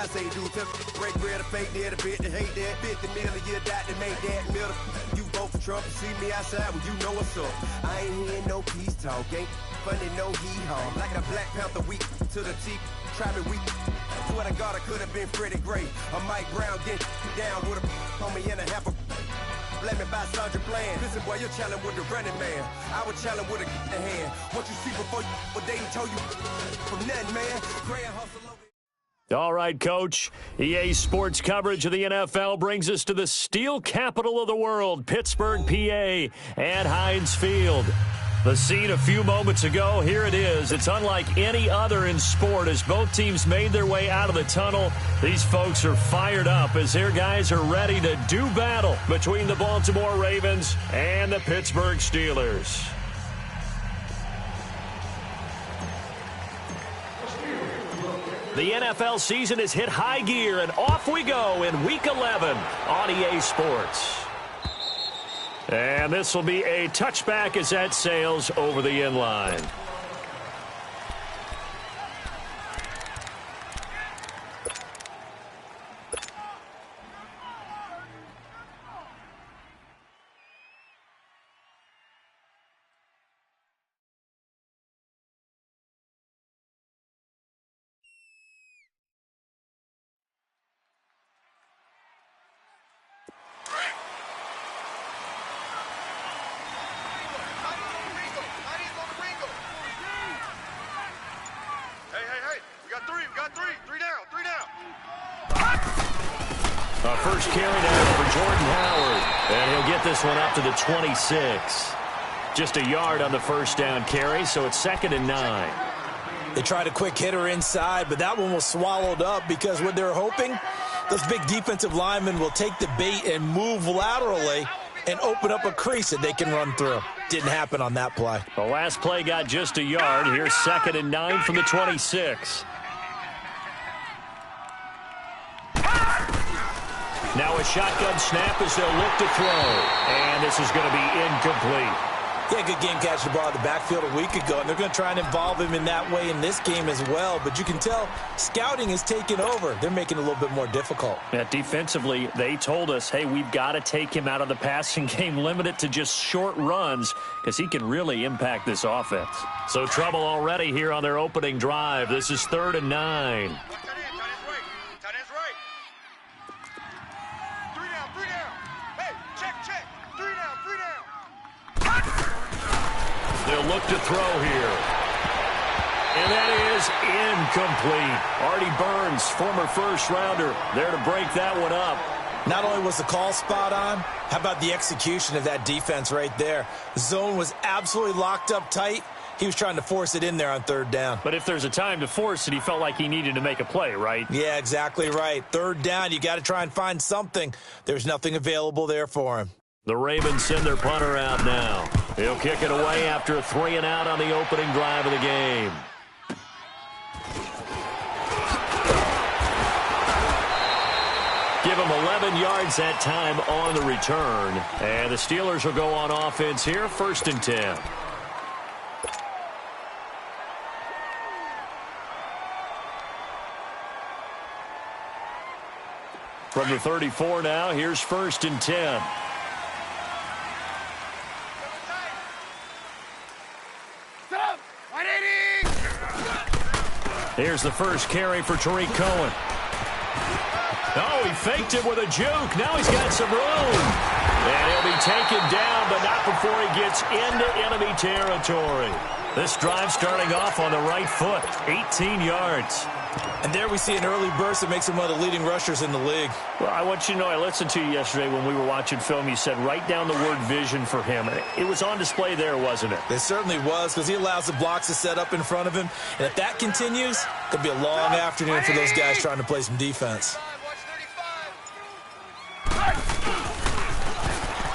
I say do to break bread or fake dead, a bit to hate that. 50 million, you die to make that middle. You vote for Trump, you see me outside, well, you know what's up. I ain't hearing no peace talk, ain't funny, no hee-haw. Like the Black Panther week to the teeth, try me weak. Swear to God, I could have been Freddie Gray. Or Mike Brown get down with a on me and a half a let me buy Sandra Bland. Listen, boy, you're challenging with the running man. I was challenging with a hand. What you see before you, what they told you from nothing, man. Pray and hustle over. All right, Coach. EA Sports coverage of the NFL brings us to the steel capital of the world, Pittsburgh, PA, and Heinz Field. The scene a few moments ago, here it is. It's unlike any other in sport as both teams made their way out of the tunnel. These folks are fired up as their guys are ready to do battle between the Baltimore Ravens and the Pittsburgh Steelers. The NFL season has hit high gear, and off we go in Week 11 on EA Sports. And this will be a touchback as that sails over the end line. First carry now for Jordan Howard, and he'll get this one up to the 26. Just a yard on the first down carry, so it's 2nd and 9. They tried a quick hitter inside, but that one was swallowed up because what they're hoping, those big defensive linemen will take the bait and move laterally and open up a crease that they can run through. Didn't happen on that play. The last play got just a yard. Here's 2nd and 9 from the 26. Now a shotgun snap as they'll look to throw. And this is going to be incomplete. Yeah, good game catching the ball in the backfield a week ago, and they're going to try and involve him in that way in this game as well. But you can tell scouting is taking over. They're making it a little bit more difficult. Yeah, defensively, they told us, hey, we've got to take him out of the passing game, limit it to just short runs because he can really impact this offense. So trouble already here on their opening drive. This is 3rd and 9. They'll look to throw here. And that is incomplete. Artie Burns, former first-rounder, there to break that one up. Not only was the call spot on, how about the execution of that defense right there? The zone was absolutely locked up tight. He was trying to force it in there on 3rd down. But if there's a time to force it, he felt like he needed to make a play, right? Yeah, exactly right. 3rd down, you got to try and find something. There's nothing available there for him. The Ravens send their punter out now. He'll kick it away after a 3-and-out on the opening drive of the game. Give him 11 yards that time on the return. And the Steelers will go on offense here, 1st and 10. From the 34 now, here's 1st and 10. Here's the first carry for Tariq Cohen. Oh, he faked it with a juke. Now he's got some room. And he'll be taken down, but not before he gets into enemy territory. This drive starting off on the right foot, 18 yards. And there we see an early burst that makes him one of the leading rushers in the league. Well, I want you to know, I listened to you yesterday when we were watching film. You said write down the word vision for him. It was on display there, wasn't it? It certainly was, because he allows the blocks to set up in front of him. And if that continues, it'll be a long afternoon for those guys trying to play some defense.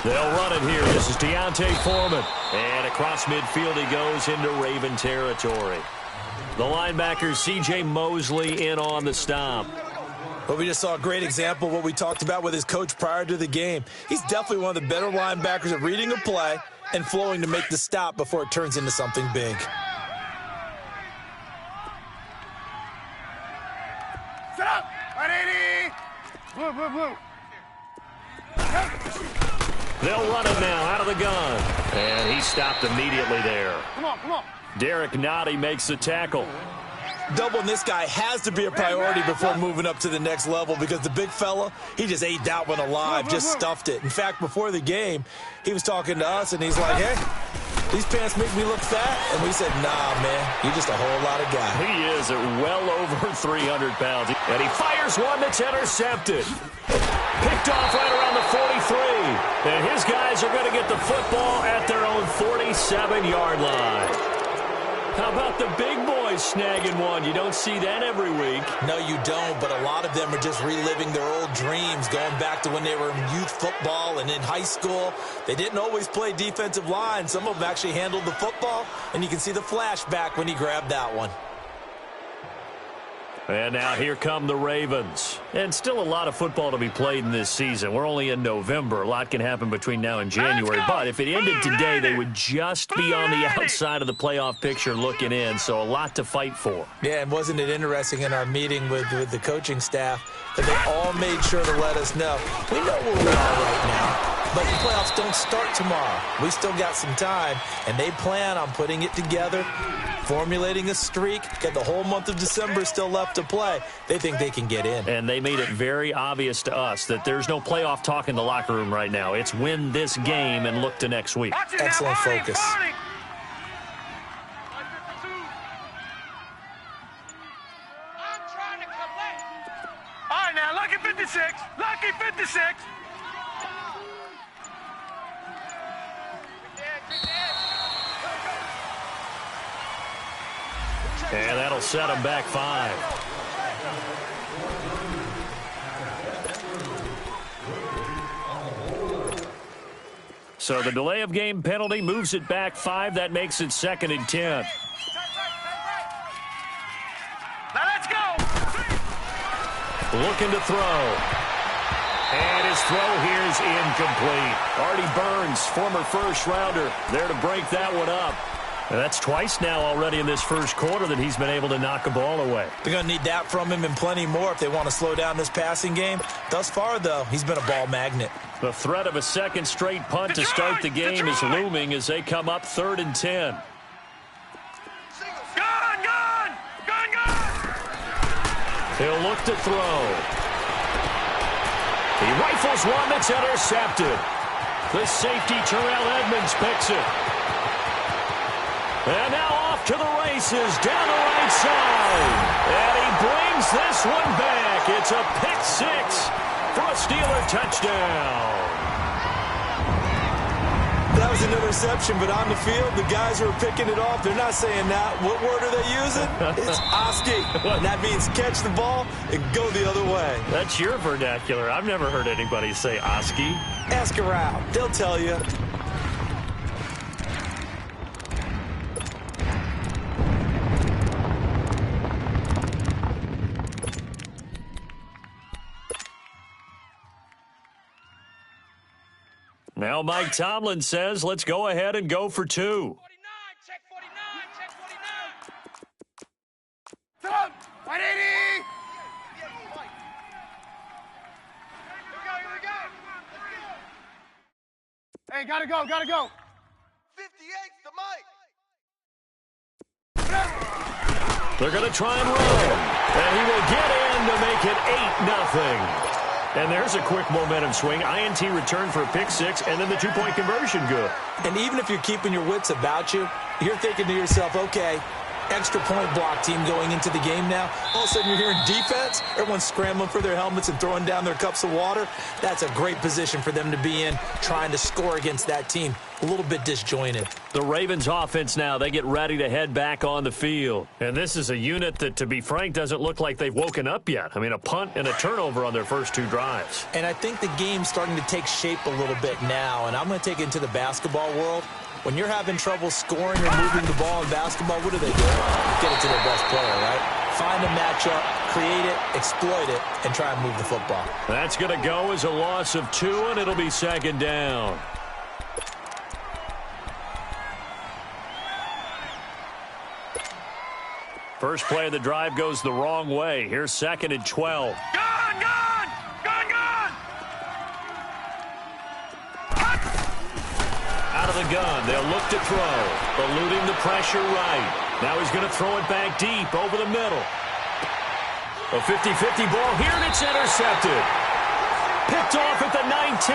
They'll run it here. This is Deontay Foreman. And across midfield he goes into Raven territory. The linebacker, C.J. Mosley, in on the stop. But we just saw a great example of what we talked about with his coach prior to the game. He's definitely one of the better linebackers at reading a play and flowing to make the stop before it turns into something big. Stop! 180! Blue. They'll run it now out of the gun. And he stopped immediately there. Come on. Derek Nottie makes the tackle. Doubling this guy has to be a priority before moving up to the next level because the big fella, he just ate that one alive, just stuffed it. In fact, before the game, he was talking to us, and he's like, hey, these pants make me look fat. And we said, nah, man, you're just a whole lot of guy. He is at well over 300 pounds. And he fires one that's intercepted. Picked off right around the 43. And his guys are going to get the football at their own 47-yard line. How about the big boys snagging one? You don't see that every week. No, you don't, but a lot of them are just reliving their old dreams, going back to when they were in youth football and in high school. They didn't always play defensive line. Some of them actually handled the football, and you can see the flashback when he grabbed that one. And now here come the Ravens. And still a lot of football to be played in this season. We're only in November. A lot can happen between now and January. But if it ended today, they would just be on the outside of the playoff picture looking in. So a lot to fight for. Yeah, and wasn't it interesting in our meeting with the coaching staff that they all made sure to let us know, we know where we are right now, but the playoffs don't start tomorrow. We still got some time, and they plan on putting it together, formulating a streak, get the whole month of December still left to play. They think they can get in. And they made it very obvious to us that there's no playoff talk in the locker room right now. It's win this game and look to next week. Excellent focus. All right, now, lucky 56. Lucky 56. And that'll set him back 5. So the delay of game penalty moves it back 5. That makes it 2nd and 10. Now let's go. Looking to throw. And his throw here is incomplete. Artie Burns, former first-rounder, there to break that one up. And that's twice now already in this first quarter that he's been able to knock a ball away. They're going to need that from him and plenty more if they want to slow down this passing game. Thus far, though, he's been a ball magnet. The threat of a second straight punt to start the game is looming as they come up 3rd and 10. Gun! He'll look to throw. He rifles one that's intercepted. The safety, Terrell Edmonds, picks it. And now off to the races down the right side. And he brings this one back. It's a pick 6 for a Steeler touchdown. That was an interception, but on the field, the guys who are picking it off, they're not saying that. What word are they using? It's Oski. And that means catch the ball and go the other way. That's your vernacular. I've never heard anybody say Oski. Ask around. They'll tell you. Now Mike Tomlin says, let's go ahead and go for 2. 49, check 49. Stop! 180! Here we go. Hey, gotta go. 58's the mic. They're going to try and run. And he will get in to make it 8-0. And there's a quick momentum swing. INT return for a pick 6, and then the 2-point conversion good. And even if you're keeping your wits about you, you're thinking to yourself, okay, extra point block team going into the game now. All of a sudden you're hearing defense. Everyone's scrambling for their helmets and throwing down their cups of water. That's a great position for them to be in, trying to score against that team. A little bit disjointed. The Ravens offense now, they get ready to head back on the field. And this is a unit that, to be frank, doesn't look like they've woken up yet. I mean, a punt and a turnover on their first 2 drives. And I think the game's starting to take shape a little bit now, and I'm going to take it into the basketball world. When you're having trouble scoring or moving the ball in basketball, what do? Get it to their best player, right? Find a matchup, create it, exploit it, and try and move the football. That's going to go as a loss of 2, and it'll be 2nd down. First play of the drive goes the wrong way. Here's 2nd and 12. Gone, gone! Gone, gone! Out of the gun, they'll look to throw. Eluding the pressure right. Now he's going to throw it back deep over the middle. A 50-50 ball here, and it's intercepted. Picked off at the 19.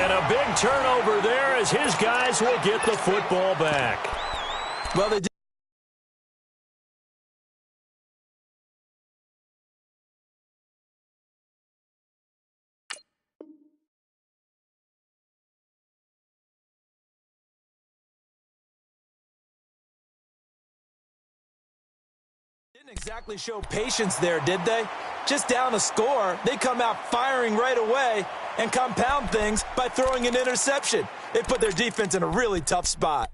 And a big turnover there as his guys will get the football back. Well, they did. Didn't exactly show patience there, did they? Just down a score, they come out firing right away and compound things by throwing an interception. They put their defense in a really tough spot.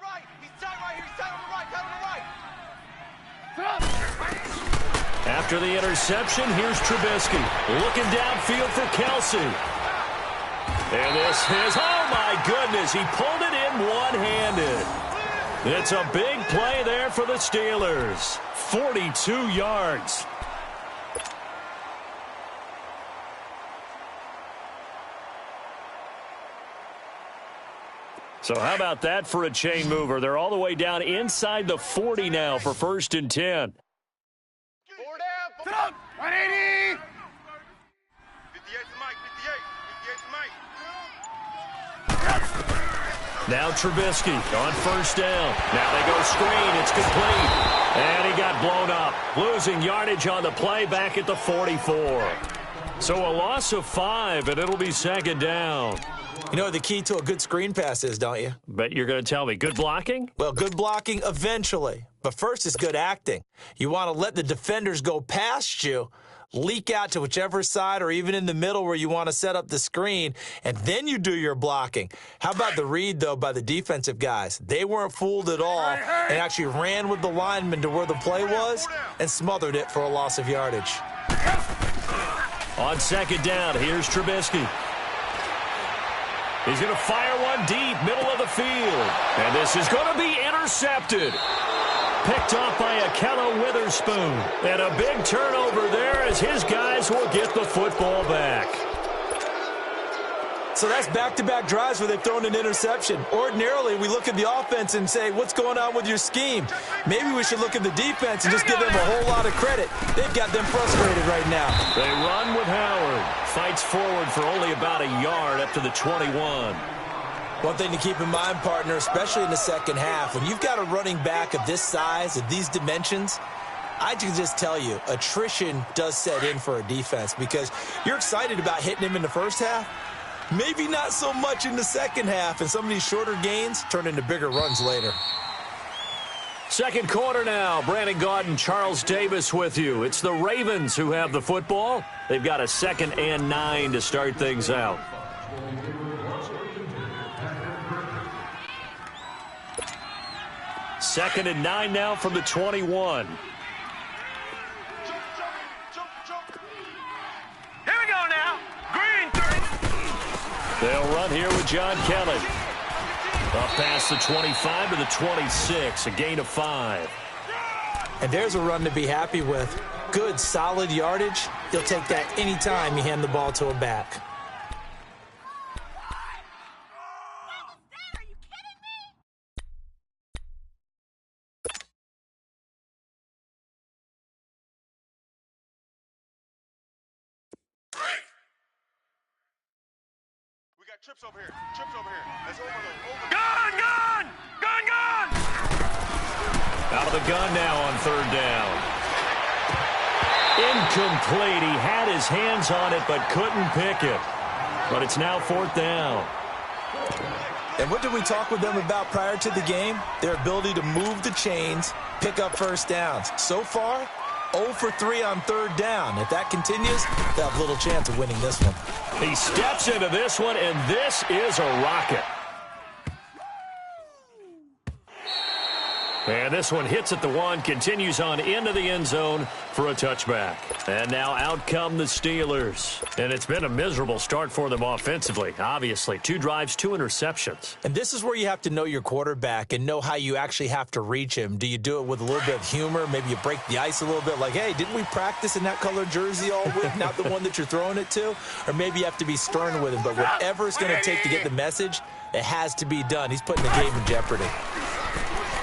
Right. He's tight right here. He's tight on the right. Tight on the right. After the interception, here's Trubisky. Looking downfield for Kelsey. And this is, oh my goodness, he pulled it in one-handed. It's a big play there for the Steelers. 42 yards. So how about that for a chain mover? They're all the way down inside the 40 now for 1st and 10. 4 down. 180. 58 to Mike. 58 to Mike. Now Trubisky on 1st down. Now they go screen. It's complete. And he got blown up. Losing yardage on the play back at the 44. So a loss of 5, and it'll be 2nd down. You know what the key to a good screen pass is, don't you? Bet you're going to tell me. Good blocking? Well, good blocking eventually. But first is good acting. You want to let the defenders go past you, leak out to whichever side or even in the middle where you want to set up the screen, and then you do your blocking. How about the read, though, by the defensive guys? They weren't fooled at all and actually ran with the lineman to where the play was and smothered it for a loss of yardage. On 2nd down, here's Trubisky. He's going to fire one deep, middle of the field. And this is going to be intercepted. Picked off by Ahkello Witherspoon. And a big turnover there as his guys will get the football back. So that's back-to-back drives where they've thrown an interception. Ordinarily, we look at the offense and say, what's going on with your scheme? Maybe we should look at the defense and just give them a whole lot of credit. They've got them frustrated right now. They run with Howard. Fights forward for only about a yard up to the 21. One thing to keep in mind, partner, especially in the second half, when you've got a running back of this size, of these dimensions, I can just tell you, attrition does set in for a defense because you're excited about hitting him in the first half. Maybe not so much in the second half, and some of these shorter gains turn into bigger runs later. Second quarter now. Brandon Gaudin, Charles Davis with you. It's the Ravens who have the football. They've got a 2nd and 9 to start things out. Second and 9 now from the 21. Here we go now. Green 3. They'll run here with John Kelly. Up past the 25 to the 26, a gain of 5. And there's a run to be happy with. Good, solid yardage. He'll take that anytime you hand the ball to a back. Trips over here. That's over. Gone! Out of the gun now on 3rd down. Incomplete. He had his hands on it but couldn't pick it. But it's now 4th down. And what did we talk with them about prior to the game? Their ability to move the chains, pick up first downs. So far, 0 for 3 on 3rd down. If that continues, they'll have little chance of winning this one. He steps into this one, and this is a rocket. And this one hits at the 1, continues on into the end zone for a touchback. And now out come the Steelers. And it's been a miserable start for them offensively, obviously. 2 drives, 2 interceptions. And this is where you have to know your quarterback and know how you actually have to reach him. Do you do it with a little bit of humor? Maybe you break the ice a little bit like, hey, didn't we practice in that colored jersey all week, not the one that you're throwing it to? Or maybe you have to be stern with him. But whatever it's going to take to get the message, it has to be done. He's putting the game in jeopardy.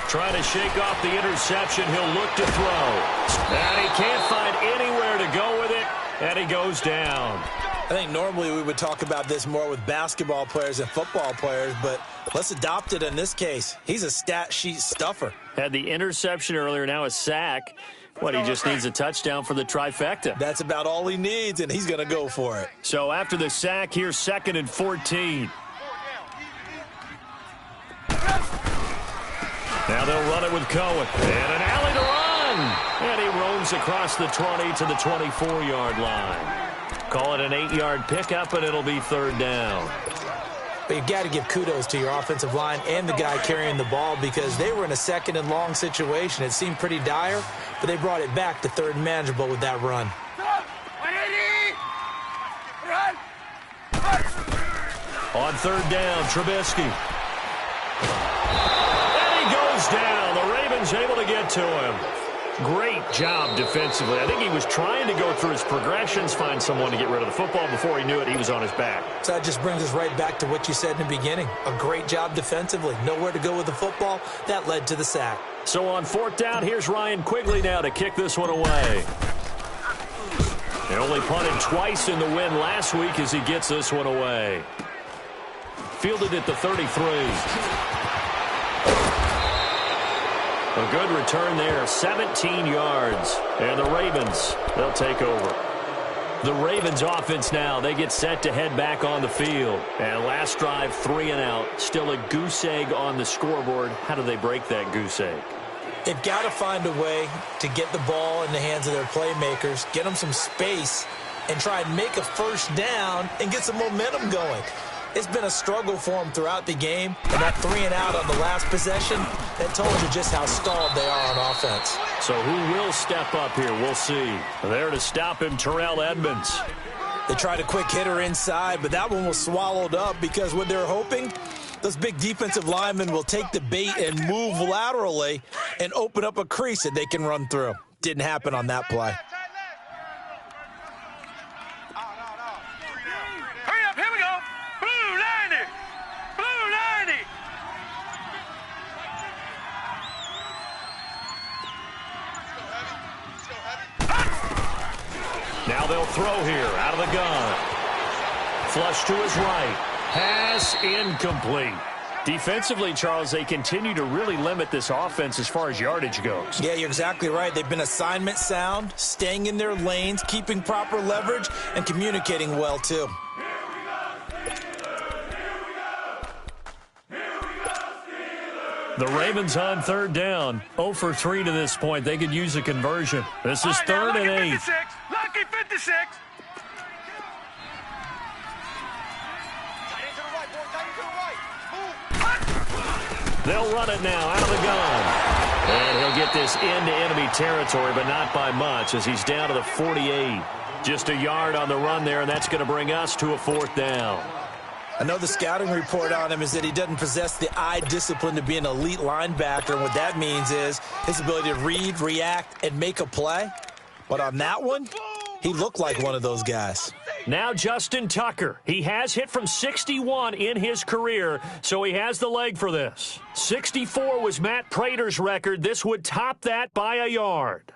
Trying to shake off the interception. He'll look to throw. And he can't find anywhere to go with it, and he goes down. I think normally we would talk about this more with basketball players and football players, but let's adopt it in this case. He's a stat sheet stuffer. Had the interception earlier, now a sack. He just needs a touchdown for the trifecta. That's about all he needs, and he's going to go for it. So after the sack, here's 2nd and 14. Now they'll run it with Cohen. And an alley to run. And he roams across the 20 to the 24-yard line. Call it an 8-yard pickup, and it'll be 3rd down. But you've got to give kudos to your offensive line and the guy carrying the ball because they were in a 2nd and long situation. It seemed pretty dire, but they brought it back to 3rd and manageable with that run. On 3rd down, Trubisky. Down. The Ravens able to get to him. Great job defensively. I think he was trying to go through his progressions, find someone to get rid of the football. Before he knew it, he was on his back. So that just brings us right back to what you said in the beginning. A great job defensively. Nowhere to go with the football. That led to the sack. So on 4th down, here's Ryan Quigley now to kick this one away. He only punted twice in the win last week as he gets this one away. Fielded at the 33. A good return there, 17 yards. And the Ravens, they'll take over. The Ravens offense now, they get set to head back on the field. And last drive, 3 and out. Still a goose egg on the scoreboard. How do they break that goose egg? They've got to find a way to get the ball in the hands of their playmakers, get them some space, and try and make a 1st down and get some momentum going. It's been a struggle for them throughout the game, and that 3 and out on the last possession, that told you just how stalled they are on offense. So who will step up here? We'll see. There to stop him, Terrell Edmunds. They tried a quick hitter inside, but that one was swallowed up because what they're hoping, those big defensive linemen will take the bait and move laterally and open up a crease that they can run through. Didn't happen on that play. Now they'll throw here out of the gun. Flush to his right. Pass incomplete. Defensively, Charles, they continue to really limit this offense as far as yardage goes. Yeah, you're exactly right. They've been assignment sound, staying in their lanes, keeping proper leverage, and communicating well, too. The Ravens on 3rd down. 0 for 3 to this point. They could use a conversion. This is 3rd and 8. Lucky 56. They'll run it now out of the gun. And he'll get this into enemy territory, but not by much as he's down to the 48. Just a yard on the run there, and that's going to bring us to a 4th down. I know the scouting report on him is that he doesn't possess the eye discipline to be an elite linebacker, and what that means is his ability to read, react, and make a play. But on that one, he looked like one of those guys. Now Justin Tucker. He has hit from 61 in his career, so he has the leg for this. 64 was Matt Prater's record. This would top that by a yard.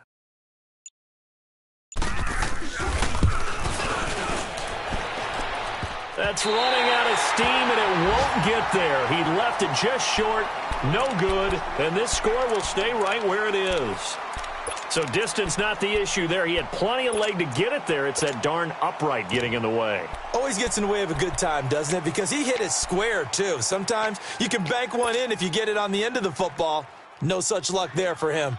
That's running out of steam, and it won't get there. He left it just short, no good, and this score will stay right where it is. So distance not the issue there. He had plenty of leg to get it there. It's that darn upright getting in the way. Always gets in the way of a good time, doesn't it? Because he hit it square, too. Sometimes you can bank one in if you get it on the end of the football. No such luck there for him.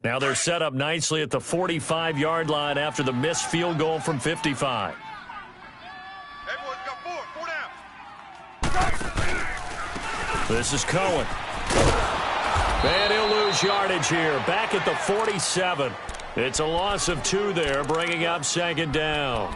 Now they're set up nicely at the 45-yard line after the missed field goal from 55. Hey, boys, we got four down. This is Cohen. And he'll lose yardage here. Back at the 47. It's a loss of 2 there, bringing up second down.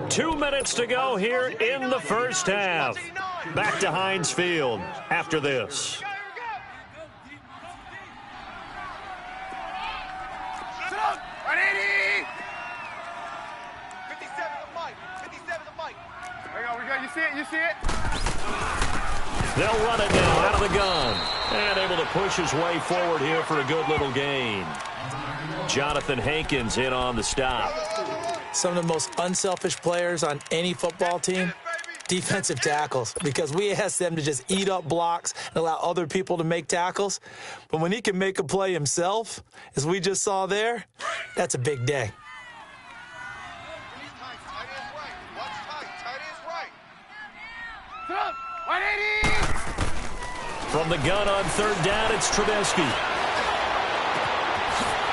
Two minutes to go here in the first half. Back to Heinz Field after this. Set up! 180! 57 the mic. 57 the mic. Hang on, we got you see it? You see it? They'll run it now out of the gun. And able to push his way forward here for a good little gain. Jonathan Hankins in on the stop. Some of the most unselfish players on any football team, defensive tackles, because we ask them to just eat up blocks and allow other people to make tackles. But when he can make a play himself, as we just saw there, that's a big day. Tight ends right. Watch tight. Tight ends right. Set up! 180! From the gun on third down, it's Trubisky.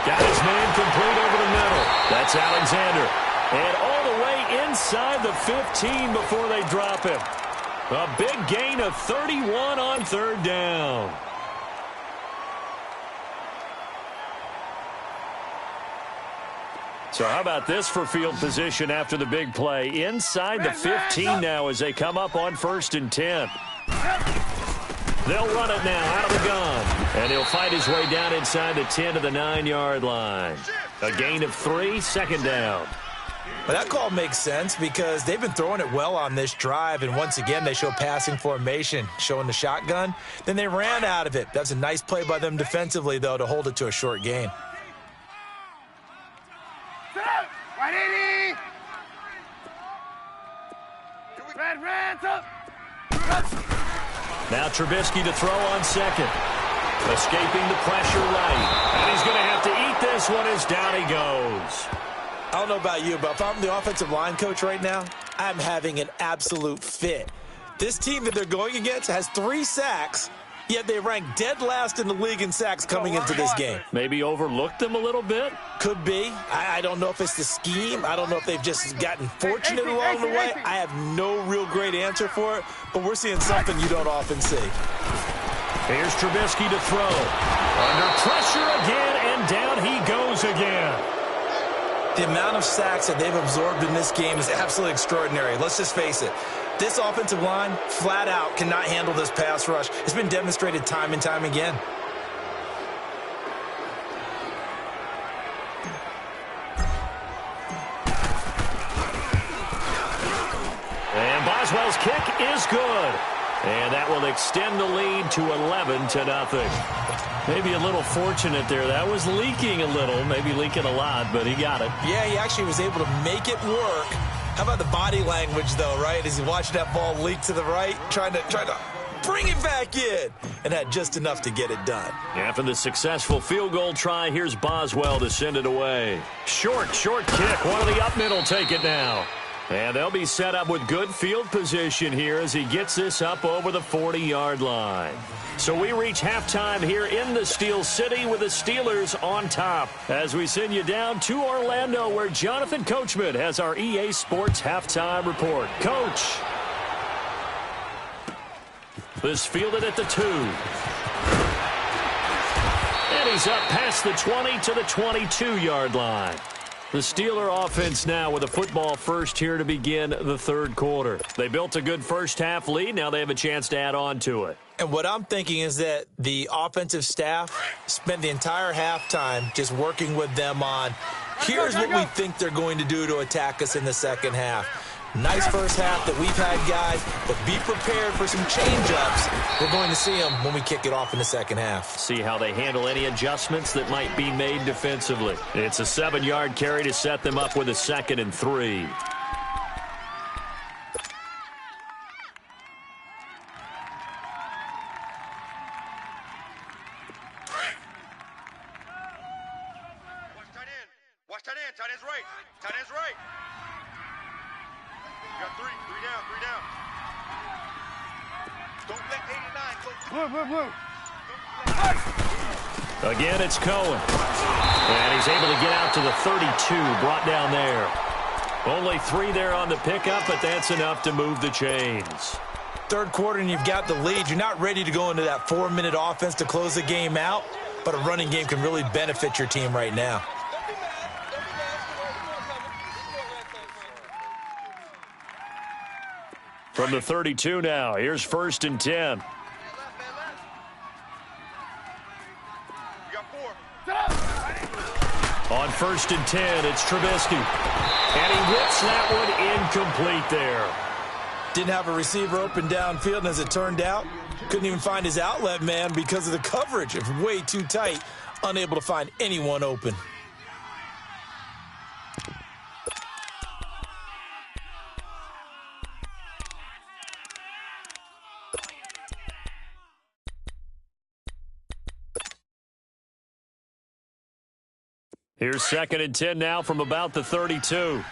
Got his man complete over the middle. That's Alexander. And all the way inside the 15 before they drop him. A big gain of 31 on third down. So how about this for field position after the big play? Inside the 15 now as they come up on 1st and 10. They'll run it now out of the gun. And he'll fight his way down inside the 10 to the 9-yard line. A gain of 3, second down. But that call makes sense because they've been throwing it well on this drive, and once again they show passing formation, showing the shotgun. Then they ran out of it. That's a nice play by them defensively, though, to hold it to a short gain. Set up! 180! Red, up! Now Trubisky to throw on second. Escaping the pressure right. And he's going to have to eat this one as down he goes. I don't know about you, but if I'm the offensive line coach right now, I'm having an absolute fit. This team that they're going against has 3 sacks, yet they rank dead last in the league in sacks coming into this game. Maybe overlooked them a little bit? Could be. I don't know if it's the scheme. I don't know if they've just gotten fortunate along the way. I have no real great answer for it, but we're seeing something you don't often see. Here's Trubisky to throw. Under pressure again, and down he goes again. The amount of sacks that they've absorbed in this game is absolutely extraordinary. Let's just face it. This offensive line, flat out, cannot handle this pass rush. It's been demonstrated time and time again. And Boswell's kick is good. And that will extend the lead to 11-0. Maybe a little fortunate there. That was leaking a little, maybe leaking a lot, but he got it. Yeah, he actually was able to make it work. How about the body language, though, right? As he watched that ball leak to the right, trying to bring it back in, and had just enough to get it done. After the successful field goal try, here's Boswell to send it away. Short kick. One of the up middle take it now. And they'll be set up with good field position here as he gets this up over the 40-yard line. So we reach halftime here in the Steel City with the Steelers on top as we send you down to Orlando where Jonathan Coachman has our EA Sports halftime report. Coach. This fielded at the 2. And he's up past the 20 to the 22-yard line. The Steeler offense now with a football first here to begin the third quarter. They built a good first half lead. Now they have a chance to add on to it. And what I'm thinking is that the offensive staff spent the entire halftime just working with them on, here's what we think they're going to do to attack us in the second half. Nice first half that we've had, guys, but be prepared for some change-ups. We're going to see them when we kick it off in the second half. See how they handle any adjustments that might be made defensively. It's a 7-yard carry to set them up with a 2nd and 3. Watch Watch tight end. Tight end's right. Tight end's right. You got three. Three down. Three down. Don't let 89 go. Blue. Again, it's Cohen. And he's able to get out to the 32, brought down there. Only 3 there on the pickup, but that's enough to move the chains. Third quarter and you've got the lead. You're not ready to go into that 4-minute offense to close the game out, but a running game can really benefit your team right now. From the 32 now, here's 1st and 10. You got 4. On 1st and 10, it's Trubisky. And he whips that one incomplete there. Didn't have a receiver open downfield, and as it turned out, couldn't even find his outlet man because of the coverage. It was way too tight, unable to find anyone open. Here's 2nd and 10 now from about the 32. Hey,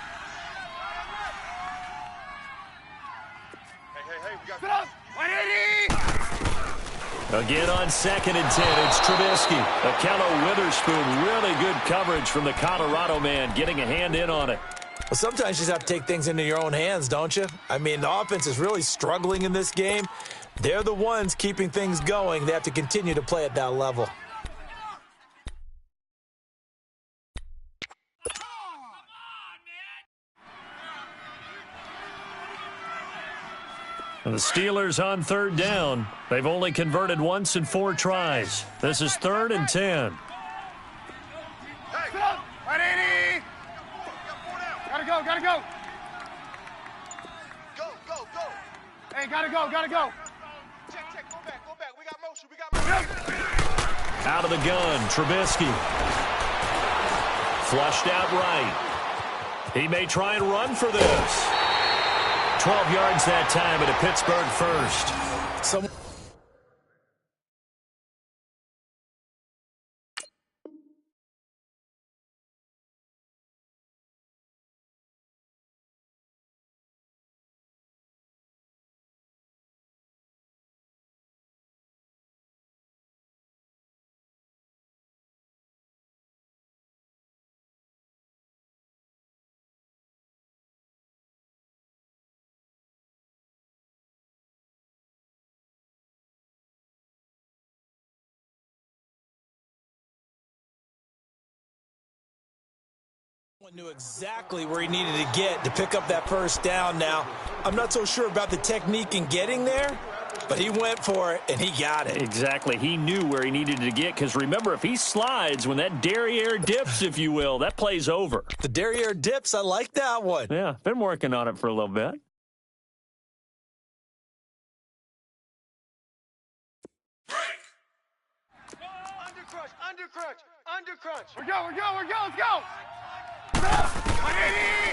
we got 180. Again on 2nd and 10, it's Trubisky. Akello Witherspoon, really good coverage from the Colorado man, getting a hand in on it. Well, sometimes you just have to take things into your own hands, don't you? I mean, the offense is really struggling in this game. They're the ones keeping things going. They have to continue to play at that level. And the Steelers on 3rd down. They've only converted once in 4 tries. This is 3rd and 10. Hey, 180. Gotta go. Go. Hey, gotta go. Check. Go back. We got motion. Out of the gun, Trubisky. Flushed out right. He may try and run for this. 12 yards that time at a Pittsburgh first. Knew exactly where he needed to get to pick up that 1st down. Now, I'm not so sure about the technique in getting there, but he went for it, and he got it. Exactly. He knew where he needed to get, because remember, if he slides, when that derriere dips, if you will, that play's over. The derriere dips, I like that one. Yeah, been working on it for a little bit. Undercrunch. We're go. Let's go.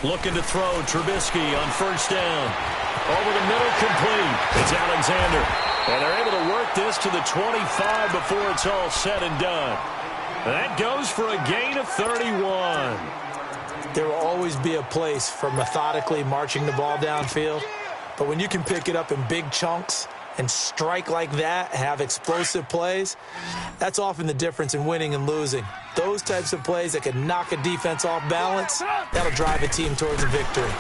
Looking to throw, Trubisky on 1st down. Over the middle, complete. It's Alexander. And they're able to work this to the 25 before it's all said and done. That goes for a gain of 31. There will always be a place for methodically marching the ball downfield. But when you can pick it up in big chunks and strike like that, have explosive plays, that's often the difference in winning and losing. Those types of plays that can knock a defense off balance, that'll drive a team towards a victory.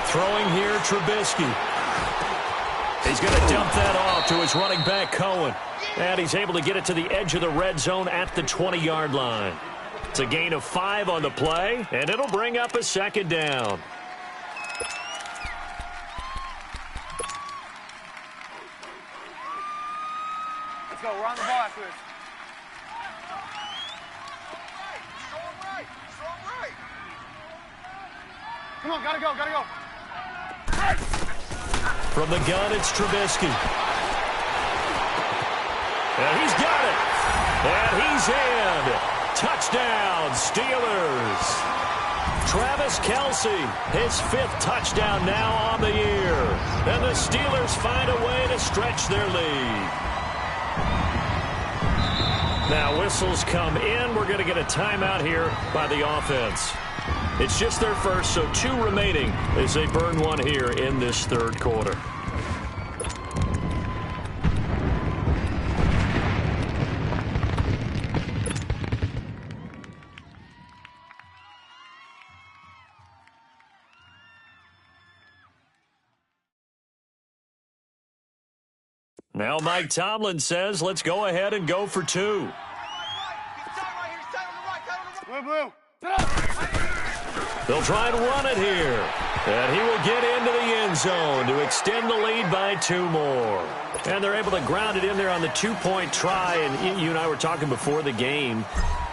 Throwing here, Trubisky. He's going to dump that off to his running back, Cohen. And he's able to get it to the edge of the red zone at the 20-yard line. It's a gain of 5 on the play, and it'll bring up a 2nd down. Let's go. We're on the ball after this. Strong right. Come on, gotta go. From the gun, it's Trubisky. And he's got it. And he's in. Touchdown, Steelers. Travis Kelce, his 5th touchdown now on the year. And the Steelers find a way to stretch their lead. Now whistles come in. We're going to get a timeout here by the offense. It's just their first, so 2 remaining as they burn one here in this third quarter. Now Mike Tomlin says, let's go ahead and go for 2. He's tight right here. He's tight on the right. Tight on the right. They'll try and run it here. And he will get into the end zone to extend the lead by 2 more. And they're able to ground it in there on the 2-point try. And you and I were talking before the game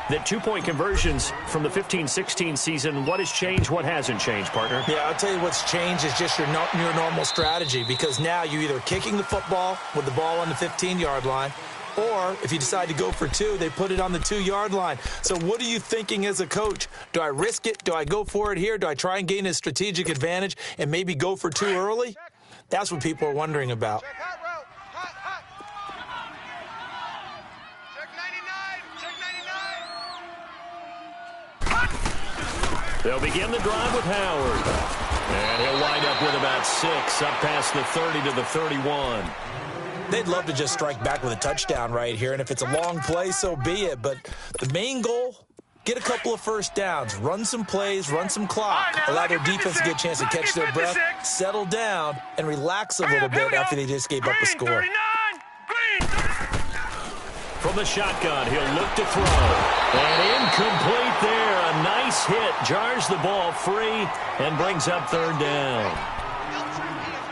that 2-point conversions from the 15-16 season, what has changed, what hasn't changed, partner? Yeah, I'll tell you what's changed is just your normal strategy, because now you're either kicking the football with the ball on the 15-yard line, or if you decide to go for 2, they put it on the 2-yard line. So what are you thinking as a coach? Do I risk it? Do I go for it here? Do I try and gain a strategic advantage and maybe go for 2 early? That's what people are wondering about. Check hot route. Hot. Check 99. Check 99. They'll begin the drive with Howard. And he'll wind up with about 6, up past the 30 to the 31. They'd love to just strike back with a touchdown right here, and if it's a long play, so be it. But the main goal, get a couple of first downs, run some plays, run some clock, allow their defense to get a chance to catch their breath, settle down, and relax a little bit after they just gave up a score. From the shotgun, he'll look to throw. And incomplete there. A nice hit. Jars the ball free and brings up 3rd down.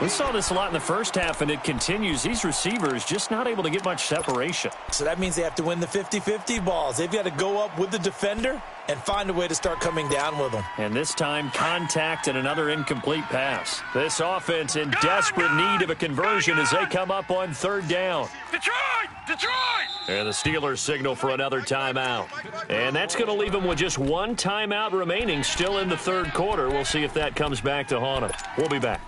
We saw this a lot in the first half, and it continues. These receivers just not able to get much separation. So that means they have to win the 50-50 balls. They've got to go up with the defender and find a way to start coming down with them. And this time, contact and another incomplete pass. This offense in desperate need of a conversion as they come up on 3rd down. Detroit! And the Steelers signal for another timeout. And that's going to leave them with just 1 timeout remaining still in the 3rd quarter. We'll see if that comes back to haunt them. We'll be back.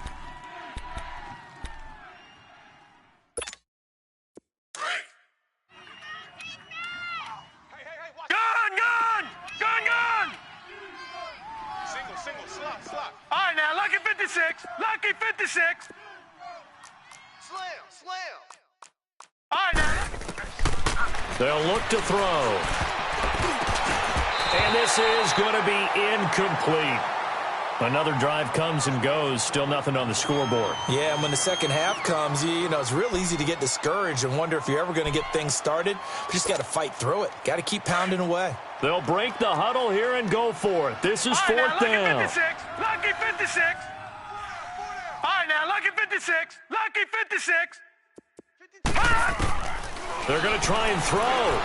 Slot. All right, now, lucky 56. Lucky 56. Slam. All right, now. They'll look to throw. And this is going to be incomplete. Another drive comes and goes. Still nothing on the scoreboard. Yeah, and when the second half comes, you know, it's real easy to get discouraged and wonder if you're ever going to get things started. You just got to fight through it. Got to keep pounding away. They'll break the huddle here and go for it. This is 4th down. Lucky 56. All right, now, lucky 56. Lucky 56. They're going to try and throw.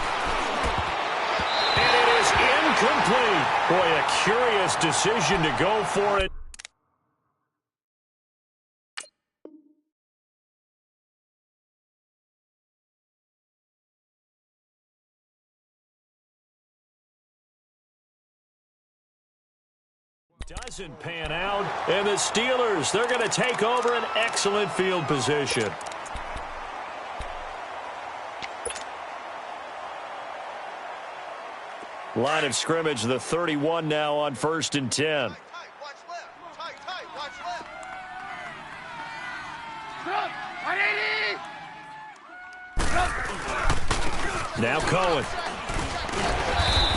And it is incomplete. Boy, a curious decision to go for it. Doesn't pan out, and the Steelers, they're going to take over an excellent field position. Line of scrimmage, the 31 now on 1st and 10. Tight, watch left. Tight, watch left. Now Cohen.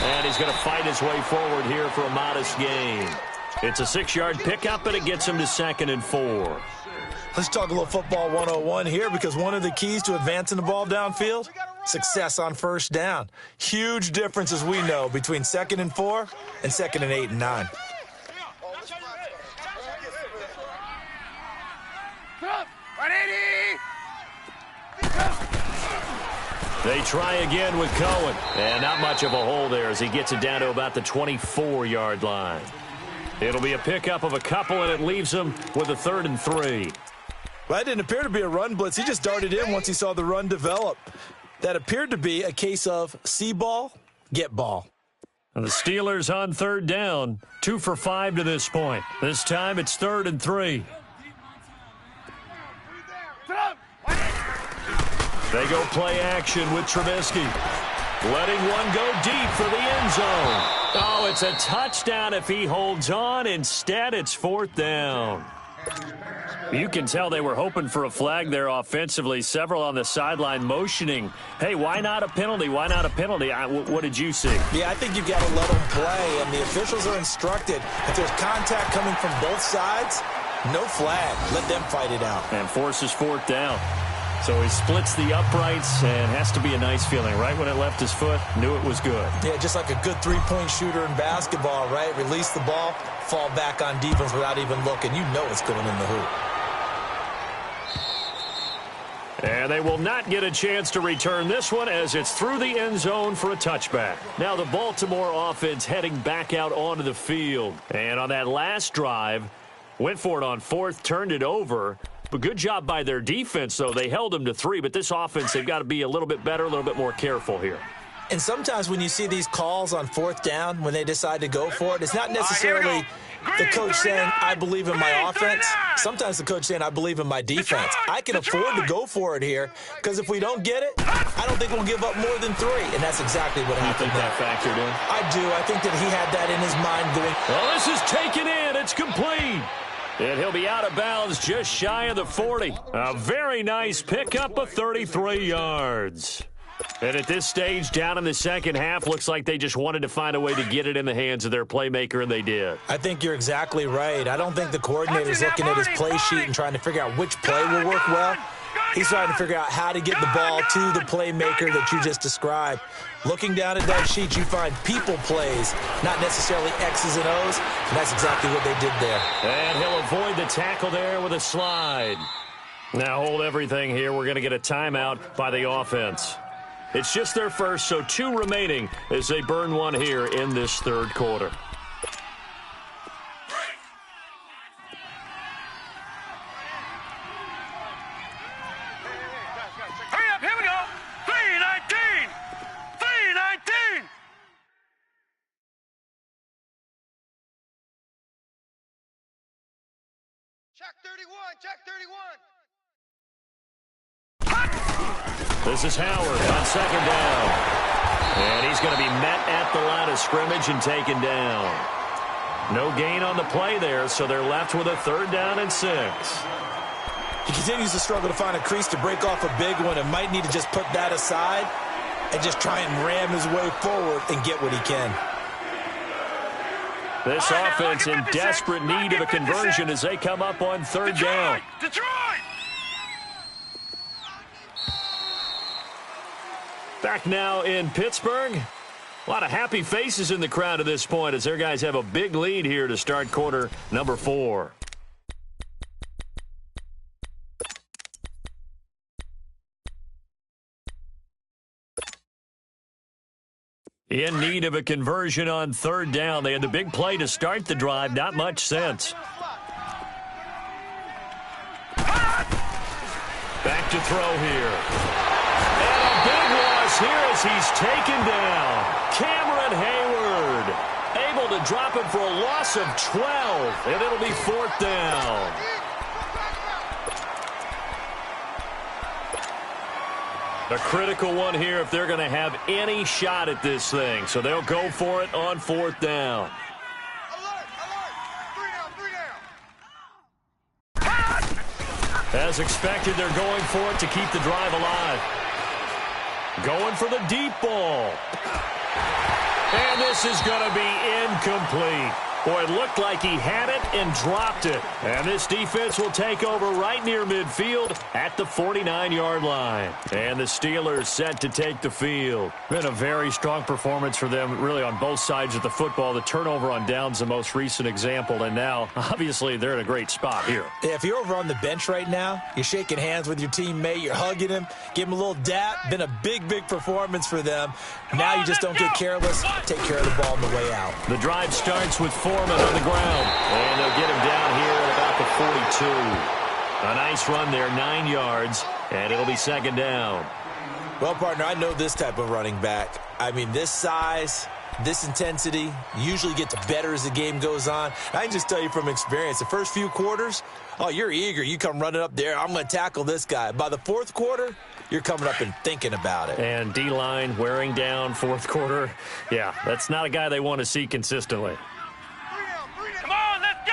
And he's going to fight his way forward here for a modest gain. It's a 6-yard pickup, and it gets him to 2nd and 4. Let's talk a little football 101 here, because one of the keys to advancing the ball downfield, success on 1st down. Huge difference, as we know, between 2nd and 4 and 2nd and 8 and 9. They try again with Cohen. And not much of a hole there as he gets it down to about the 24-yard line. It'll be a pickup of a couple, and it leaves him with a 3rd and 3. Well, that didn't appear to be a run blitz. He just darted in once he saw the run develop. That appeared to be a case of see ball, get ball. And the Steelers on 3rd down, 2 for 5 to this point. This time it's 3rd and 3. They go play action with Trubisky. letting one go deep for the end zone. Oh, it's a touchdown if he holds on. Instead, it's fourth down. You can tell they were hoping for a flag there offensively. Several on the sideline motioning, hey, why not a penalty? Why not a penalty? What did you see? Yeah, I think you've got to let them play, and the officials are instructed. If there's contact coming from both sides, no flag. Let them fight it out. And forces fourth down. So he splits the uprights, and has to be a nice feeling. Right when it left his foot, knew it was good. Yeah, just like a good three-point shooter in basketball, right? Release the ball, fall back on defense without even looking. You know it's going in the hoop. And they will not get a chance to return this one as it's through the end zone for a touchback. Now the Baltimore offense heading back out onto the field. And on that last drive, went for it on fourth, turned it over. But good job by their defense, though. They held them to 3, but this offense, they've got to be a little bit better, a little bit more careful here. And sometimes when you see these calls on fourth down, when they decide to go for it, it's not necessarily the coach saying, I believe in my offense. Sometimes the coach saying, I believe in my defense. I can afford to go for it here, because if we don't get it, I don't think we'll give up more than 3. And that's exactly what happened there. You think that factored in? I do. I think that he had that in his mind going. Well, this is taken in. It's complete. And he'll be out of bounds just shy of the 40. A very nice pickup of 33 yards. And at this stage, down in the second half, looks like they just wanted to find a way to get it in the hands of their playmaker, and they did. I think you're exactly right. I don't think the coordinator's looking at his play sheet and trying to figure out which play will work well. He's trying to figure out how to get the ball to the playmaker that you just described. Looking down at that sheet, you find people plays, not necessarily X's and O's, and that's exactly what they did there. And he'll avoid the tackle there with a slide. Now hold everything here. We're going to get a timeout by the offense. It's just their first, so 2 remaining as they burn one here in this third quarter. Hurry up, here we go. 3:19. 3:19. Check 31. Check 31. This is Howard on second down. And he's going to be met at the line of scrimmage and taken down. No gain on the play there, so they're left with a 3rd down and 6. He continues to struggle to find a crease to break off a big one and might need to just put that aside and just try and ram his way forward and get what he can. This offense in desperate need of a conversion as they come up on 3rd down. Detroit! Back now in Pittsburgh. A lot of happy faces in the crowd at this point as their guys have a big lead here to start quarter number 4. In need of a conversion on 3rd down. They had the big play to start the drive. Not much sense. Back to throw here. And a big loss here as he's taken down. Cameron Hayward able to drop him for a loss of 12. And it'll be 4th down. A critical one here if they're going to have any shot at this thing. So they'll go for it on 4th down. Alert! Alert! 3 down! As expected, they're going for it to keep the drive alive. Going for the deep ball. And this is going to be incomplete. Boy, it looked like he had it and dropped it. And this defense will take over right near midfield at the 49-yard line. And the Steelers set to take the field. Been a very strong performance for them, really, on both sides of the football. The turnover on downs, the most recent example. And now, obviously, they're in a great spot here. Yeah, if you're over on the bench right now, you're shaking hands with your teammate, you're hugging him, give him a little dap. Been a big, big performance for them. Now you just don't get careless. Take care of the ball on the way out. The drive starts with Foreman on the ground. And they'll get him down here at about the 42. A nice run there, 9 yards, and it'll be 2nd down. Well, partner, I know this type of running back. I mean, this size, this intensity usually gets better as the game goes on. I can just tell you from experience, the first few quarters, oh, you're eager. You come running up there, I'm going to tackle this guy. By the fourth quarter, you're coming up and thinking about it. And D-line wearing down fourth quarter. Yeah, that's not a guy they want to see consistently. Come on, let's go!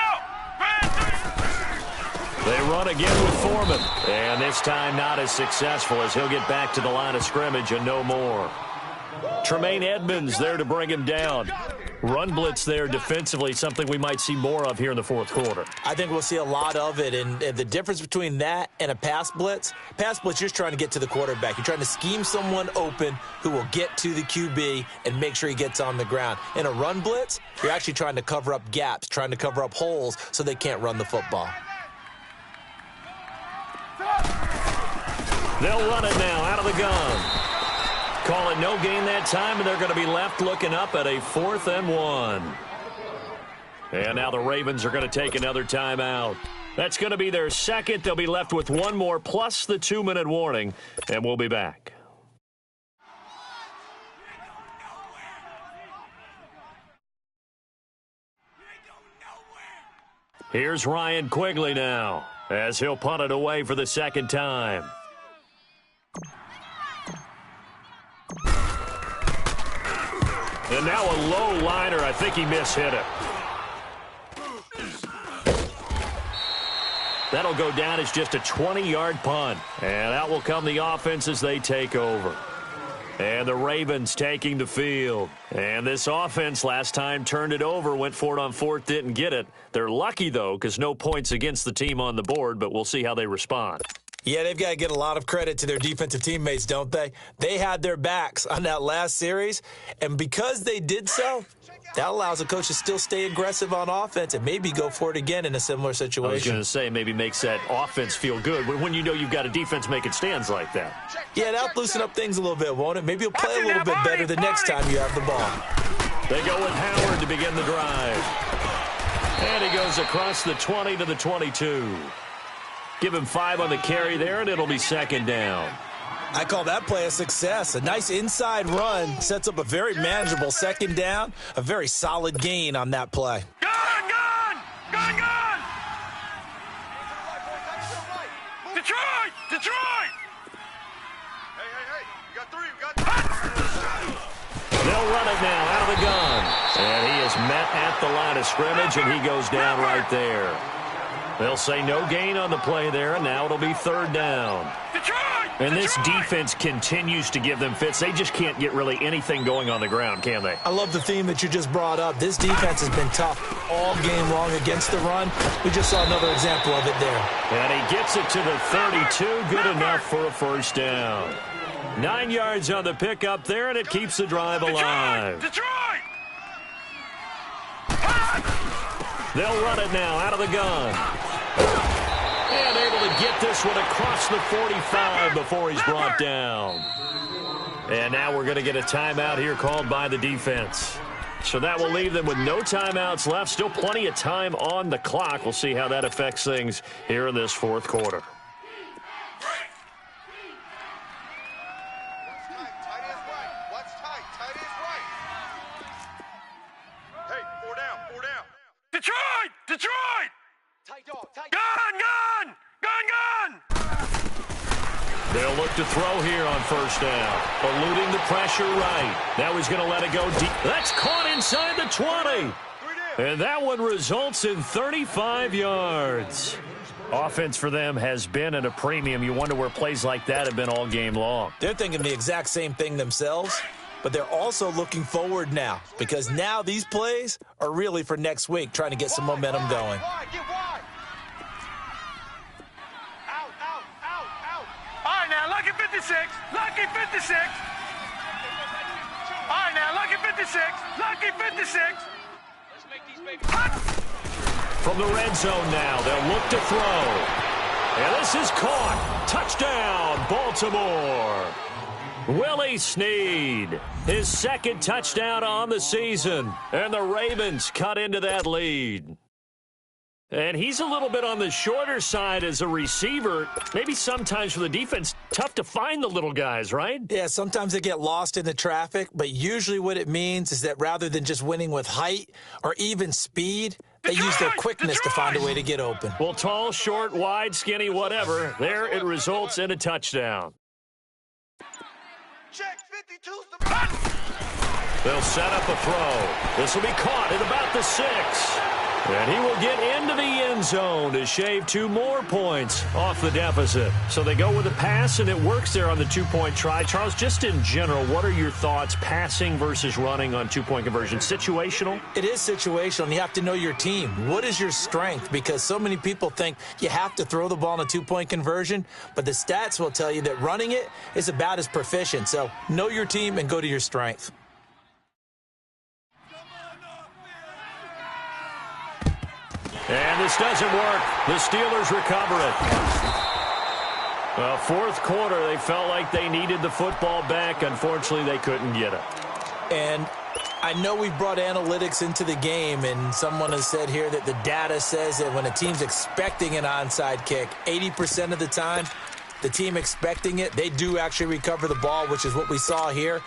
They run again with Foreman. And this time not as successful as he'll get back to the line of scrimmage and no more. Tremaine Edmonds there to bring him down. Run blitz there defensively, something we might see more of here in the fourth quarter. I think we'll see a lot of it, and the difference between that and a pass blitz, you're just trying to get to the quarterback. You're trying to scheme someone open who will get to the QB and make sure he gets on the ground. In a run blitz, you're actually trying to cover up gaps, trying to cover up holes so they can't run the football. They'll run it now out of the gun. Call it no gain that time, and they're going to be left looking up at a 4th and 1. And now the Ravens are going to take another timeout. That's going to be their second. They'll be left with one more plus the 2-minute warning, and we'll be back. Here's Ryan Quigley now, as he'll punt it away for the second time. And now a low liner. I think he mishit it. That'll go down as just a 20-yard punt. And out will come the offense as they take over. And the Ravens taking the field. And this offense last time turned it over, went for it on 4th, didn't get it. They're lucky, though, because no points against the team on the board, but we'll see how they respond. Yeah, they've got to get a lot of credit to their defensive teammates, don't they? They had their backs on that last series, and because they did so, that allows the coach to still stay aggressive on offense and maybe go for it again in a similar situation. I was going to say, maybe makes that offense feel good when you know you've got a defense making stands like that. Yeah, that'll loosen up things a little bit, won't it? Maybe you'll play a little bit better the next time you have the ball. They go with Howard to begin the drive. And he goes across the 20 to the 22. Give him 5 on the carry there, and it'll be second down. I call that play a success. A nice inside run sets up a very manageable second down, a very solid gain on that play. Gun! Detroit! Hey, you got 3, They'll run it now out of the gun. And he is met at the line of scrimmage, and he goes down right there. They'll say no gain on the play there, and now it'll be 3rd down. And this defense continues to give them fits. They just can't get really anything going on the ground, can they? I love the theme that you just brought up. This defense has been tough all game long against the run. We just saw another example of it there. And he gets it to the 32. Good enough for a first down. 9 yards on the pickup there, and it keeps the drive alive. Detroit! They'll run it now out of the gun. And able to get this one across the 45 before he's brought down. And now we're going to get a timeout here called by the defense. So that will leave them with no timeouts left. Still plenty of time on the clock. We'll see how that affects things here in this fourth quarter. Detroit! Tight dog. Gun! They'll look to throw here on first down. Eluding the pressure right. Now he's going to let it go deep. That's caught inside the 20. And that one results in 35 yards. Offense for them has been at a premium. You wonder where plays like that have been all game long. They're thinking the exact same thing themselves, but they're also looking forward now because now these plays are really for next week, trying to get some momentum going. Get wide. Out. All right, now, Lucky 56. Lucky 56. All right, now, Lucky 56. Lucky 56. Let's make these babies. From the red zone now, they'll look to throw. And this is caught. Touchdown, Baltimore. Willie Snead, his second touchdown on the season. And the Ravens cut into that lead. And he's a little bit on the shorter side as a receiver. Maybe sometimes for the defense, tough to find the little guys, right? Yeah, sometimes they get lost in the traffic, but usually what it means is that rather than just winning with height or even speed, they use their quickness to find a way to get open. Well, tall, short, wide, skinny, whatever. There it results in a touchdown. Check 52's the run. They'll set up a throw. This will be caught at about the 6. And he will get into the end zone to shave 2 more points off the deficit. So they go with a pass, and it works there on the 2-point try. Charles, just in general, what are your thoughts passing versus running on 2-point conversion? Situational? It is situational, and you have to know your team. What is your strength? Because so many people think you have to throw the ball in a 2-point conversion, but the stats will tell you that running it is about as proficient. So know your team and go to your strength. And this doesn't work. The Steelers recover it. Well, fourth quarter, they felt like they needed the football back. Unfortunately, they couldn't get it. And I know we brought analytics into the game, and someone has said here that the data says that when a team's expecting an onside kick, 80% of the time, the team expecting it, they do actually recover the ball, which is what we saw here.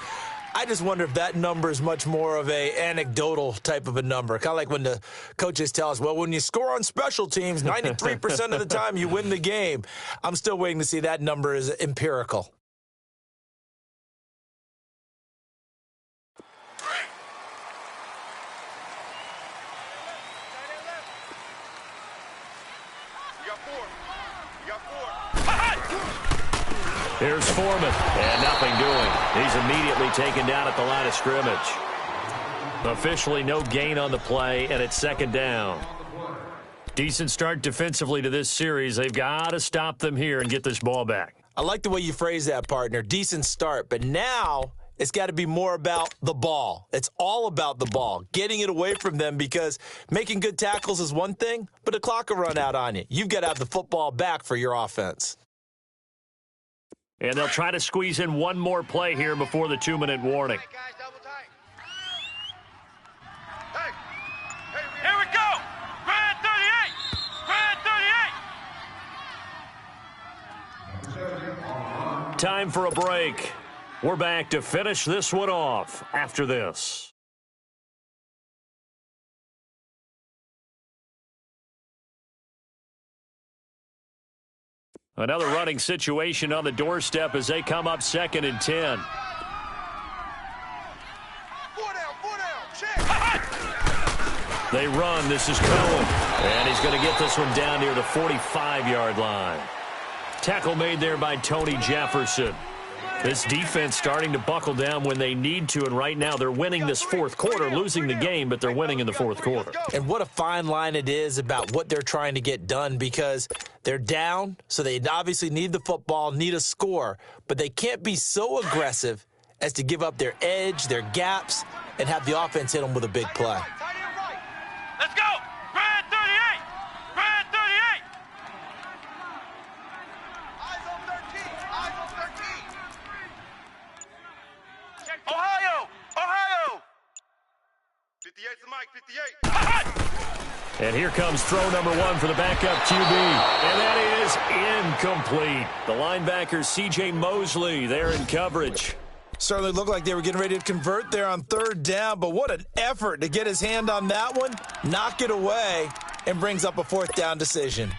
I just wonder if that number is much more of a anecdotal type of a number. Kind of like when the coaches tell us, well, when you score on special teams, 93% of the time you win the game. I'm still waiting to see that number is empirical. You got 4. You got 4. Here's Foreman, and nothing doing. He's immediately taken down at the line of scrimmage. Officially no gain on the play, and it's second down. Decent start defensively to this series. They've got to stop them here and get this ball back. I like the way you phrase that, partner. Decent start, but now it's got to be more about the ball. It's all about the ball, getting it away from them, because making good tackles is one thing, but the clock will run out on you. You've got to have the football back for your offense. And they'll try to squeeze in one more play here before the 2-minute warning. Hey, guys, double tight. Hey. Here we go. Grand 38. Time for a break. We're back to finish this one off after this. Another running situation on the doorstep as they come up 2nd and 10. 4 down. Check. They run. This is Cohen. And he's going to get this one down near the 45-yard line. Tackle made there by Tony Jefferson. This defense starting to buckle down when they need to, and right now they're winning this fourth quarter, losing the game, but they're winning in the fourth quarter. And what a fine line it is about what they're trying to get done, because they're down, so they obviously need the football, need a score, but they can't be so aggressive as to give up their edge, their gaps, and have the offense hit them with a big play. Tight end right. Let's go. Grand 38. Grand 38. Eyes on 13. Eyes on 13. Check. Ohio. 58's the mic. 58. And here comes throw number 1 for the backup QB. And that is incomplete. The linebacker, C.J. Mosley, there in coverage. Certainly looked like they were getting ready to convert there on 3rd down, but what an effort to get his hand on that one, knock it away, and brings up a 4th down decision.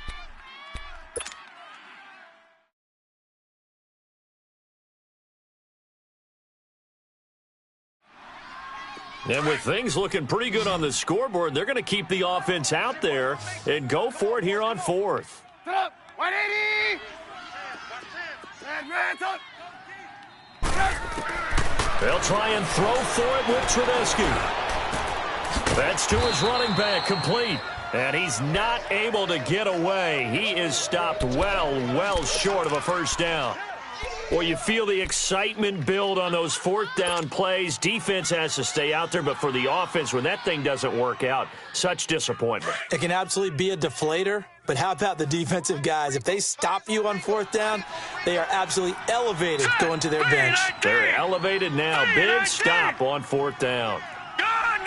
And with things looking pretty good on the scoreboard, they're going to keep the offense out there and go for it here on 4th. Up. 180. Hands up. They'll try and throw for it with Trubisky. That's to his running back, complete. And he's not able to get away. He is stopped well short of a first down. Well, you feel the excitement build on those 4th down plays. Defense has to stay out there, but for the offense, when that thing doesn't work out, such disappointment. It can absolutely be a deflator, but how about the defensive guys? If they stop you on 4th down, they are absolutely elevated going to their bench. They're elevated now. Big stop on 4th down. Gun.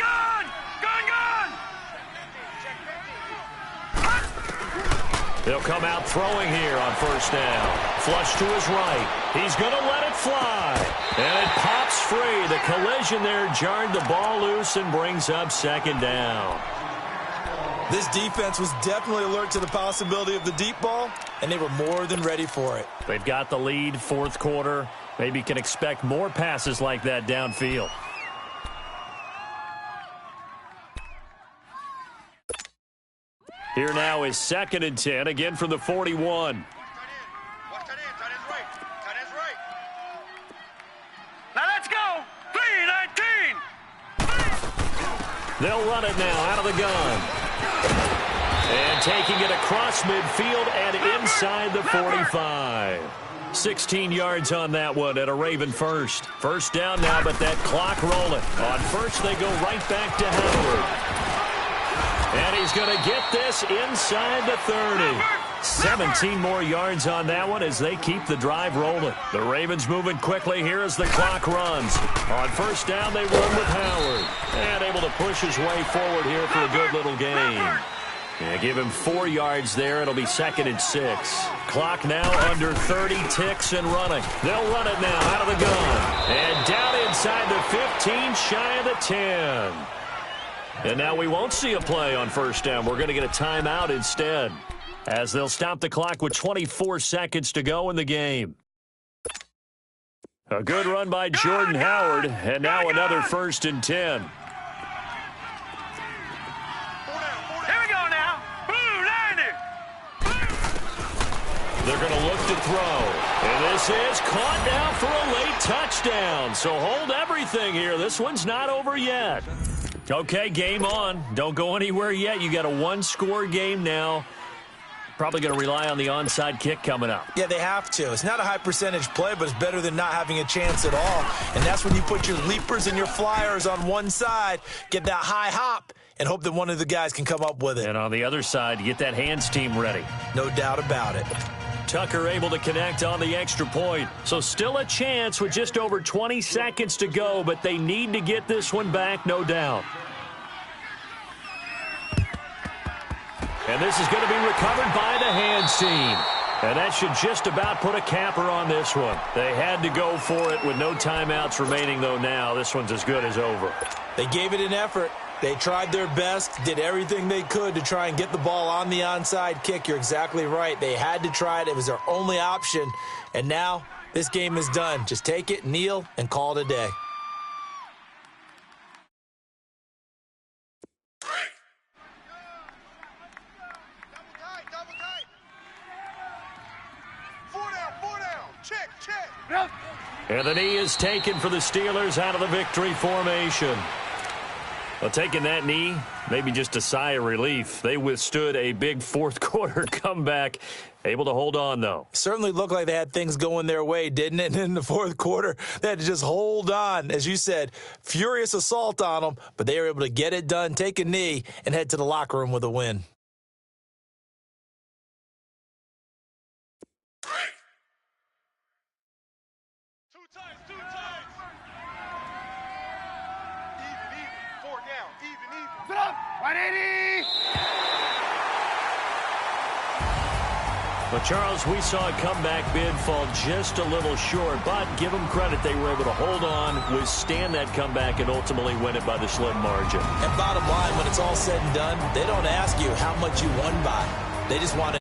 They'll come out throwing here on first down. Flush to his right. He's going to let it fly. And it pops free. The collision there jarred the ball loose and brings up second down. This defense was definitely alert to the possibility of the deep ball, and they were more than ready for it. They've got the lead, fourth quarter. Maybe can expect more passes like that downfield. Here now is 2nd and 10, again from the 41. Now let's go. 3-19. They'll run it now out of the gun. And taking it across midfield and inside the 45. 16 yards on that one at a Raven first. First down now, but that clock rolling. On first, they go right back to Howard. And he's going to get this inside the 30. 17 more yards on that one as they keep the drive rolling. The Ravens moving quickly here as the clock runs. On first down, they run with Howard. And able to push his way forward here for a good little gain. Yeah, give him 4 yards there. It'll be 2nd and 6. Clock now under 30 ticks and running. They'll run it now out of the gun. And down inside the 15, shy of the 10. And now we won't see a play on first down. We're going to get a timeout instead, as they'll stop the clock with 24 seconds to go in the game. A good run by Jordan Howard, and now another 1st and 10. Here we go now. Blue 90. They're going to look to throw. And this is caught now for a late touchdown. So hold everything here. This one's not over yet. Okay, game on. Don't go anywhere yet. You got a one-score game now. Probably going to rely on the onside kick coming up. Yeah, they have to. It's not a high-percentage play, but it's better than not having a chance at all. And that's when you put your leapers and your flyers on one side, get that high hop, and hope that one of the guys can come up with it. And on the other side, get that hands team ready. No doubt about it. Tucker able to connect on the extra point. So still a chance with just over 20 seconds to go, but they need to get this one back, no doubt. And this is going to be recovered by the hands team. And that should just about put a capper on this one. They had to go for it with no timeouts remaining, though now. This one's as good as over. They gave it an effort. They tried their best, did everything they could to try and get the ball on the onside kick. You're exactly right. They had to try it. It was their only option. And now this game is done. Just take it, kneel, and call it a day. And the knee is taken for the Steelers out of the victory formation. Well, taking that knee, maybe just a sigh of relief. They withstood a big fourth quarter comeback. Able to hold on, though. Certainly looked like they had things going their way, didn't it? And in the fourth quarter, they had to just hold on. As you said, furious assault on them, but they were able to get it done, take a knee, and head to the locker room with a win. Two times. Even. 4 down. Even. Sit up. 180. But, Charles, we saw a comeback bid fall just a little short, but give them credit. They were able to hold on, withstand that comeback, and ultimately win it by the slim margin. And bottom line, when it's all said and done, they don't ask you how much you won by. They just want to